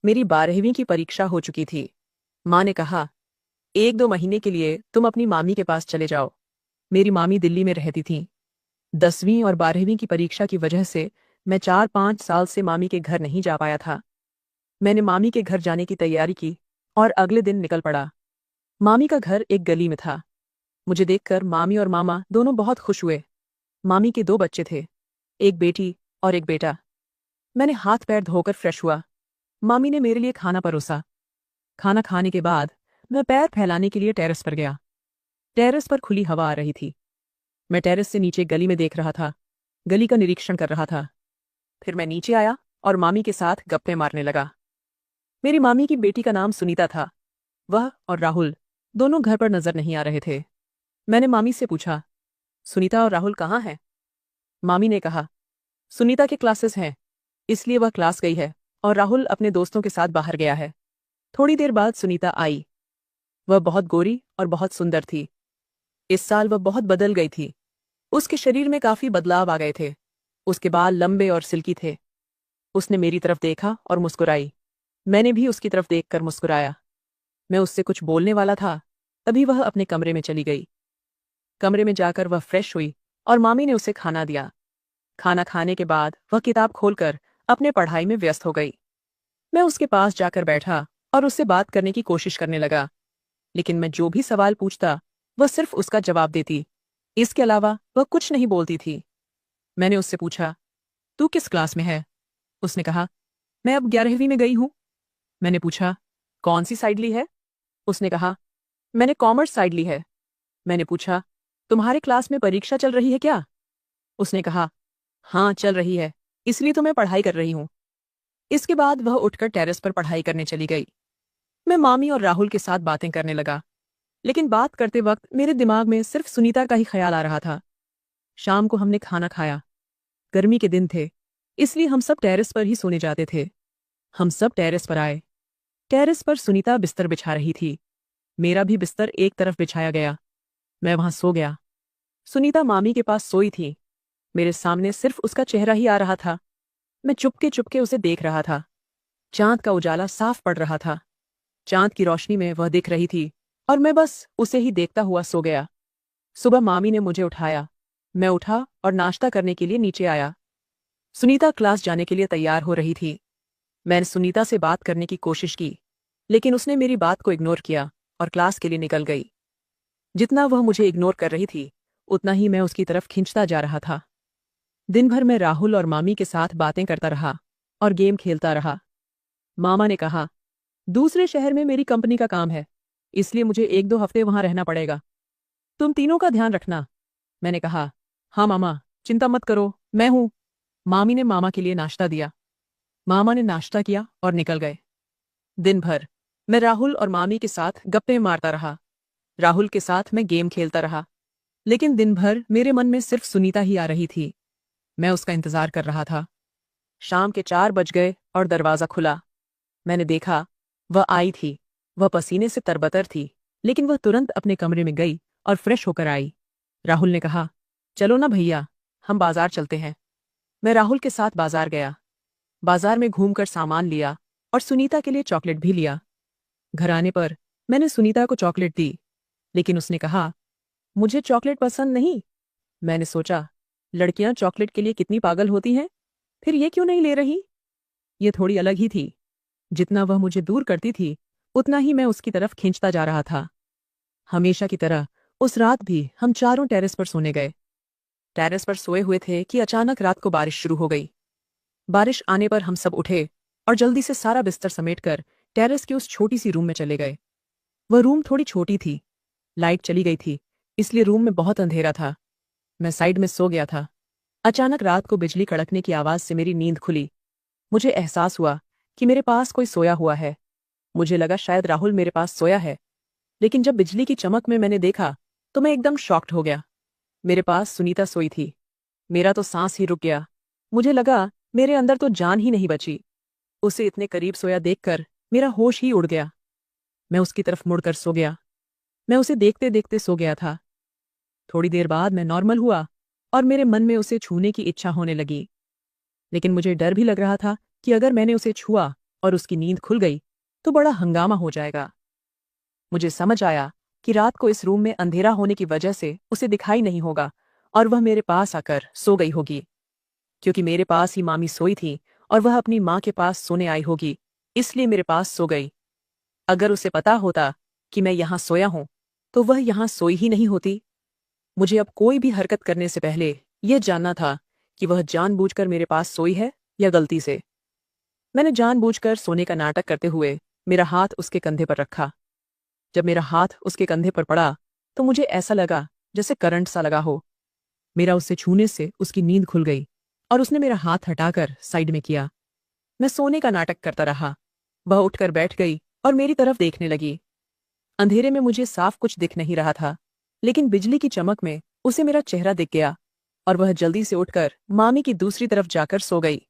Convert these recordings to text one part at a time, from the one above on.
मेरी 12वीं की परीक्षा हो चुकी थी। माँ ने कहा, 1-2 महीने के लिए तुम अपनी मामी के पास चले जाओ। मेरी मामी दिल्ली में रहती थीं। 10वीं और 12वीं की परीक्षा की वजह से मैं 4-5 साल से मामी के घर नहीं जा पाया था। मैंने मामी के घर जाने की तैयारी की और अगले दिन निकल पड़ा। मामी का घर एक गली में था। मुझे देखकर मामी और मामा दोनों बहुत खुश हुए। मामी के 2 बच्चे थे, एक बेटी और एक बेटा। मैंने हाथ पैर धोकर फ्रेश हुआ। मामी ने मेरे लिए खाना परोसा। खाना खाने के बाद मैं पैर फैलाने के लिए टेरेस पर गया। टेरेस पर खुली हवा आ रही थी। मैं टेरेस से नीचे गली में देख रहा था, गली का निरीक्षण कर रहा था। फिर मैं नीचे आया और मामी के साथ गप्पे मारने लगा। मेरी मामी की बेटी का नाम सुनीता था। वह और राहुल दोनों घर पर नजर नहीं आ रहे थे। मैंने मामी से पूछा, सुनीता और राहुल कहाँ हैं? मामी ने कहा, सुनीता के क्लासेस हैं, इसलिए वह क्लास गई है और राहुल अपने दोस्तों के साथ बाहर गया है। थोड़ी देर बाद सुनीता आई। वह बहुत गोरी और बहुत सुंदर थी। इस साल वह बहुत बदल गई थी। उसके शरीर में काफी बदलाव आ गए थे। उसके बाल लंबे और सिल्की थे। उसने मेरी तरफ देखा और मुस्कुराई। मैंने भी उसकी तरफ देखकर मुस्कुराया। मैं उससे कुछ बोलने वाला था, तभी वह अपने कमरे में चली गई। कमरे में जाकर वह फ्रेश हुई और मामी ने उसे खाना दिया। खाना खाने के बाद वह किताब खोलकर अपने पढ़ाई में व्यस्त हो गई। मैं उसके पास जाकर बैठा और उससे बात करने की कोशिश करने लगा, लेकिन मैं जो भी सवाल पूछता वह सिर्फ उसका जवाब देती। इसके अलावा वह कुछ नहीं बोलती थी। मैंने उससे पूछा, तू किस क्लास में है? उसने कहा, मैं अब 11वीं में गई हूं। मैंने पूछा, कौन सी साइड ली है? उसने कहा, मैंने कॉमर्स साइड ली है। मैंने पूछा, तुम्हारे क्लास में परीक्षा चल रही है क्या? उसने कहा, हाँ चल रही है, इसलिए तो मैं पढ़ाई कर रही हूं। इसके बाद वह उठकर टेरेस पर पढ़ाई करने चली गई। मैं मामी और राहुल के साथ बातें करने लगा, लेकिन बात करते वक्त मेरे दिमाग में सिर्फ सुनीता का ही ख्याल आ रहा था। शाम को हमने खाना खाया। गर्मी के दिन थे, इसलिए हम सब टेरेस पर ही सोने जाते थे। हम सब टेरेस पर आए। टेरेस पर सुनीता बिस्तर बिछा रही थी। मेरा भी बिस्तर एक तरफ बिछाया गया। मैं वहां सो गया। सुनीता मामी के पास सोई थी। मेरे सामने सिर्फ उसका चेहरा ही आ रहा था। मैं चुपके चुपके उसे देख रहा था। चांद का उजाला साफ पड़ रहा था। चांद की रोशनी में वह दिख रही थी और मैं बस उसे ही देखता हुआ सो गया। सुबह मामी ने मुझे उठाया। मैं उठा और नाश्ता करने के लिए नीचे आया। सुनीता क्लास जाने के लिए तैयार हो रही थी। मैंने सुनीता से बात करने की कोशिश की, लेकिन उसने मेरी बात को इग्नोर किया और क्लास के लिए निकल गई। जितना वह मुझे इग्नोर कर रही थी, उतना ही मैं उसकी तरफ खिंचता जा रहा था। दिन भर मैं राहुल और मामी के साथ बातें करता रहा और गेम खेलता रहा। मामा ने कहा, दूसरे शहर में मेरी कंपनी का काम है, इसलिए मुझे 1-2 हफ्ते वहां रहना पड़ेगा। तुम तीनों का ध्यान रखना। मैंने कहा, हाँ मामा, चिंता मत करो, मैं हूं। मामी ने मामा के लिए नाश्ता दिया। मामा ने नाश्ता किया और निकल गए। दिन भर मैं राहुल और मामी के साथ गप्पे मारता रहा। राहुल के साथ मैं गेम खेलता रहा, लेकिन दिन भर मेरे मन में सिर्फ सुनीता ही आ रही थी। मैं उसका इंतजार कर रहा था। शाम के 4 बज गए और दरवाजा खुला। मैंने देखा, वह आई थी। वह पसीने से तरबतर थी, लेकिन वह तुरंत अपने कमरे में गई और फ्रेश होकर आई। राहुल ने कहा, चलो ना भैया, हम बाजार चलते हैं। मैं राहुल के साथ बाजार गया। बाजार में घूमकर सामान लिया और सुनीता के लिए चॉकलेट भी लिया। घर आने पर मैंने सुनीता को चॉकलेट दी, लेकिन उसने कहा, मुझे चॉकलेट पसंद नहीं। मैंने सोचा, लड़कियां चॉकलेट के लिए कितनी पागल होती हैं, फिर ये क्यों नहीं ले रही? ये थोड़ी अलग ही थी। जितना वह मुझे दूर करती थी, उतना ही मैं उसकी तरफ खींचता जा रहा था। हमेशा की तरह उस रात भी हम चारों टेरेस पर सोने गए। टेरेस पर सोए हुए थे कि अचानक रात को बारिश शुरू हो गई। बारिश आने पर हम सब उठे और जल्दी से सारा बिस्तर समेटकर टेरेस के उस छोटी सी रूम में चले गए। वह रूम थोड़ी छोटी थी। लाइट चली गई थी, इसलिए रूम में बहुत अंधेरा था। मैं साइड में सो गया था। अचानक रात को बिजली कड़कने की आवाज से मेरी नींद खुली। मुझे एहसास हुआ कि मेरे पास कोई सोया हुआ है। मुझे लगा शायद राहुल मेरे पास सोया है, लेकिन जब बिजली की चमक में मैंने देखा तो मैं एकदम शॉक्ड हो गया। मेरे पास सुनीता सोई थी। मेरा तो सांस ही रुक गया। मुझे लगा मेरे अंदर तो जान ही नहीं बची। उसे इतने करीब सोया देखकर मेरा होश ही उड़ गया। मैं उसकी तरफ मुड़कर सो गया। मैं उसे देखते देखते सो गया था। थोड़ी देर बाद मैं नॉर्मल हुआ और मेरे मन में उसे छूने की इच्छा होने लगी, लेकिन मुझे डर भी लग रहा था कि अगर मैंने उसे छुआ और उसकी नींद खुल गई तो बड़ा हंगामा हो जाएगा। मुझे समझ आया कि रात को इस रूम में अंधेरा होने की वजह से उसे दिखाई नहीं होगा और वह मेरे पास आकर सो गई होगी। क्योंकि मेरे पास ही मामी सोई थी और वह अपनी माँ के पास सोने आई होगी, इसलिए मेरे पास सो गई। अगर उसे पता होता कि मैं यहाँ सोया हूं तो वह यहाँ सोई ही नहीं होती। मुझे अब कोई भी हरकत करने से पहले यह जानना था कि वह जानबूझकर मेरे पास सोई है या गलती से। मैंने जानबूझकर सोने का नाटक करते हुए मेरा हाथ उसके कंधे पर रखा। जब मेरा हाथ उसके कंधे पर पड़ा तो मुझे ऐसा लगा जैसे करंट सा लगा हो। मेरा उसे छूने से उसकी नींद खुल गई और उसने मेरा हाथ हटाकर साइड में किया। मैं सोने का नाटक करता रहा। वह उठकर बैठ गई और मेरी तरफ देखने लगी। अंधेरे में मुझे साफ कुछ दिख नहीं रहा था, लेकिन बिजली की चमक में उसे मेरा चेहरा दिख गया और वह जल्दी से उठकर मामी की दूसरी तरफ जाकर सो गई।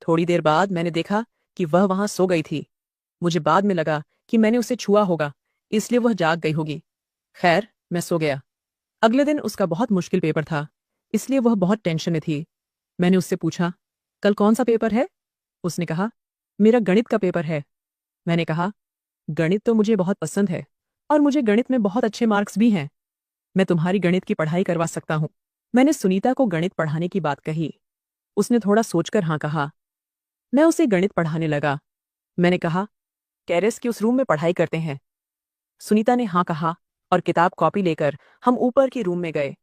थोड़ी देर बाद मैंने देखा कि वह वहां सो गई थी। मुझे बाद में लगा कि मैंने उसे छुआ होगा, इसलिए वह जाग गई होगी। खैर, मैं सो गया। अगले दिन उसका बहुत मुश्किल पेपर था, इसलिए वह बहुत टेंशन में थी। मैंने उससे पूछा, कल कौन सा पेपर है? उसने कहा, मेरा गणित का पेपर है। मैंने कहा, गणित तो मुझे बहुत पसंद है और मुझे गणित में बहुत अच्छे मार्क्स भी हैं। मैं तुम्हारी गणित की पढ़ाई करवा सकता हूँ। मैंने सुनीता को गणित पढ़ाने की बात कही। उसने थोड़ा सोचकर हाँ कहा। मैं उसे गणित पढ़ाने लगा। मैंने कहा, टेरेस के उस रूम में पढ़ाई करते हैं। सुनीता ने हाँ कहा और किताब कॉपी लेकर हम ऊपर के रूम में गए।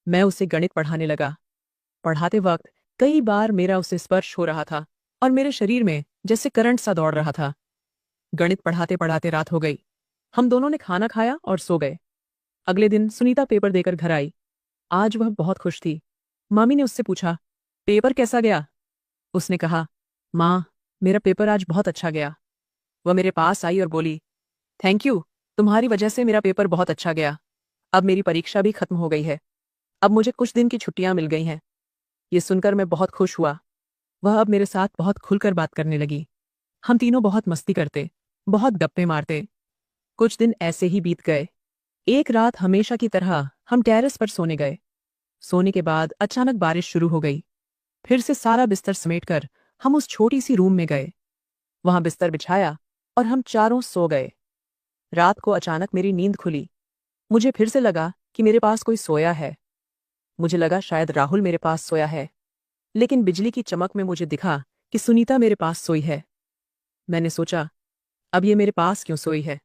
मैं उसे गणित पढ़ाने लगा। पढ़ाते वक्त कई बार मेरा उसे स्पर्श हो रहा था और मेरे शरीर में जैसे करंट सा दौड़ रहा था। गणित पढ़ाते पढ़ाते रात हो गई। हम दोनों ने खाना खाया और सो गए। अगले दिन सुनीता पेपर देकर घर आई। आज वह बहुत खुश थी। मामी ने उससे पूछा, पेपर कैसा गया? उसने कहा, माँ, मेरा पेपर आज बहुत अच्छा गया। वह मेरे पास आई और बोली, थैंक यू, तुम्हारी वजह से मेरा पेपर बहुत अच्छा गया। अब मेरी परीक्षा भी खत्म हो गई है। अब मुझे कुछ दिन की छुट्टियां मिल गई हैं। ये सुनकर मैं बहुत खुश हुआ। वह अब मेरे साथ बहुत खुलकर बात करने लगी। हम तीनों बहुत मस्ती करते, बहुत गप्पे मारते। कुछ दिन ऐसे ही बीत गए। एक रात हमेशा की तरह हम टेरेस पर सोने गए। सोने के बाद अचानक बारिश शुरू हो गई। फिर से सारा बिस्तर समेटकर हम उस छोटी सी रूम में गए। वहां बिस्तर बिछाया और हम चारों सो गए। रात को अचानक मेरी नींद खुली। मुझे फिर से लगा कि मेरे पास कोई सोया है। मुझे लगा शायद राहुल मेरे पास सोया है, लेकिन बिजली की चमक में मुझे दिखा कि सुनीता मेरे पास सोई है। मैंने सोचा, अब ये मेरे पास क्यों सोई है?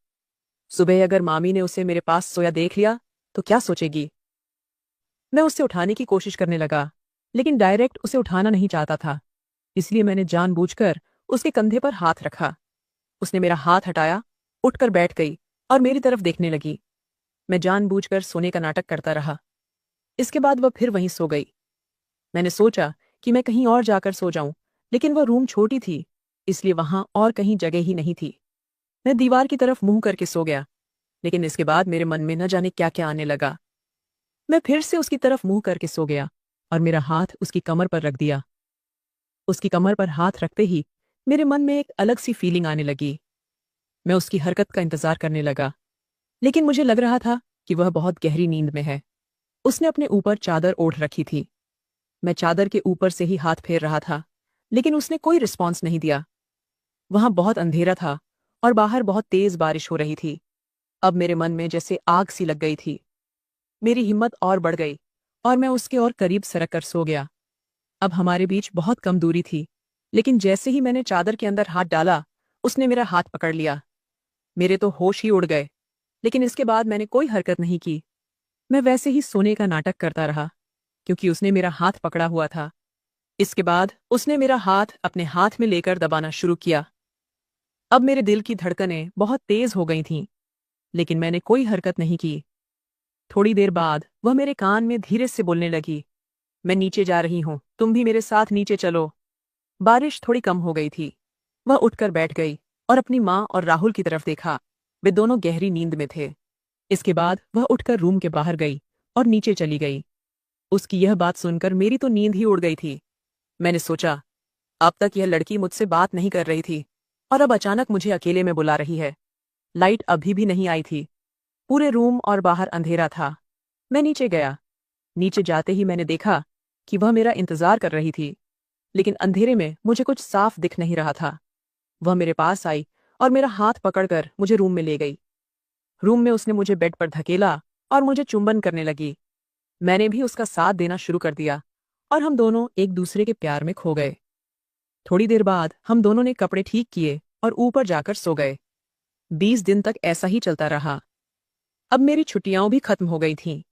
सुबह अगर मामी ने उसे मेरे पास सोया देख लिया तो क्या सोचेगी? मैं उसे उठाने की कोशिश करने लगा, लेकिन डायरेक्ट उसे उठाना नहीं चाहता था, इसलिए मैंने जानबूझकर उसके कंधे पर हाथ रखा। उसने मेरा हाथ हटाया, उठकर बैठ गई और मेरी तरफ देखने लगी। मैं जानबूझकर सोने का नाटक करता रहा। इसके बाद वह फिर वहीं सो गई। मैंने सोचा कि मैं कहीं और जाकर सो जाऊं, लेकिन वह रूम छोटी थी, इसलिए वहां और कहीं जगह ही नहीं थी। मैं दीवार की तरफ मुंह करके सो गया, लेकिन इसके बाद मेरे मन में न जाने क्या क्या आने लगा। मैं फिर से उसकी तरफ मुंह करके सो गया और मेरा हाथ उसकी कमर पर रख दिया। उसकी कमर पर हाथ रखते ही मेरे मन में एक अलग सी फीलिंग आने लगी। मैं उसकी हरकत का इंतजार करने लगा, लेकिन मुझे लग रहा था कि वह बहुत गहरी नींद में है। उसने अपने ऊपर चादर ओढ़ रखी थी। मैं चादर के ऊपर से ही हाथ फेर रहा था, लेकिन उसने कोई रिस्पॉन्स नहीं दिया। वहां बहुत अंधेरा था और बाहर बहुत तेज बारिश हो रही थी। अब मेरे मन में जैसे आग सी लग गई थी। मेरी हिम्मत और बढ़ गई और मैं उसके और करीब सरक कर सो गया। अब हमारे बीच बहुत कम दूरी थी, लेकिन जैसे ही मैंने चादर के अंदर हाथ डाला, उसने मेरा हाथ पकड़ लिया। मेरे तो होश ही उड़ गए, लेकिन इसके बाद मैंने कोई हरकत नहीं की। मैं वैसे ही सोने का नाटक करता रहा, क्योंकि उसने मेरा हाथ पकड़ा हुआ था। इसके बाद उसने मेरा हाथ अपने हाथ में लेकर दबाना शुरू किया। अब मेरे दिल की धड़कनें बहुत तेज हो गई थीं, लेकिन मैंने कोई हरकत नहीं की। थोड़ी देर बाद वह मेरे कान में धीरे से बोलने लगी, मैं नीचे जा रही हूं, तुम भी मेरे साथ नीचे चलो। बारिश थोड़ी कम हो गई थी। वह उठकर बैठ गई और अपनी माँ और राहुल की तरफ देखा। वे दोनों गहरी नींद में थे। इसके बाद वह उठकर रूम के बाहर गई और नीचे चली गई। उसकी यह बात सुनकर मेरी तो नींद ही उड़ गई थी। मैंने सोचा, अब तक यह लड़की मुझसे बात नहीं कर रही थी और अब अचानक मुझे अकेले में बुला रही है। लाइट अभी भी नहीं आई थी। पूरे रूम और बाहर अंधेरा था। मैं नीचे गया। नीचे जाते ही मैंने देखा कि वह मेरा इंतजार कर रही थी, लेकिन अंधेरे में मुझे कुछ साफ दिख नहीं रहा था। वह मेरे पास आई और मेरा हाथ पकड़कर मुझे रूम में ले गई। रूम में उसने मुझे बेड पर धकेला और मुझे चुंबन करने लगी। मैंने भी उसका साथ देना शुरू कर दिया और हम दोनों एक दूसरे के प्यार में खो गए। थोड़ी देर बाद हम दोनों ने कपड़े ठीक किए और ऊपर जाकर सो गए। 20 दिन तक ऐसा ही चलता रहा। अब मेरी छुट्टियां भी खत्म हो गई थीं,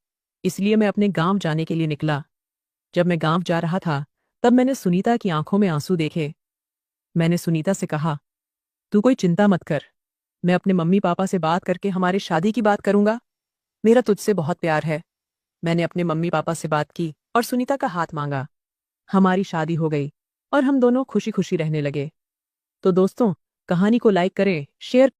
इसलिए मैं अपने गांव जाने के लिए निकला। जब मैं गांव जा रहा था, तब मैंने सुनीता की आंखों में आंसू देखे। मैंने सुनीता से कहा, तू कोई चिंता मत कर, मैं अपने मम्मी पापा से बात करके हमारी शादी की बात करूंगा। मेरा तुझसे बहुत प्यार है। मैंने अपने मम्मी पापा से बात की और सुनीता का हाथ मांगा। हमारी शादी हो गई और हम दोनों खुशी खुशी रहने लगे। तो दोस्तों, कहानी को लाइक करें, शेयर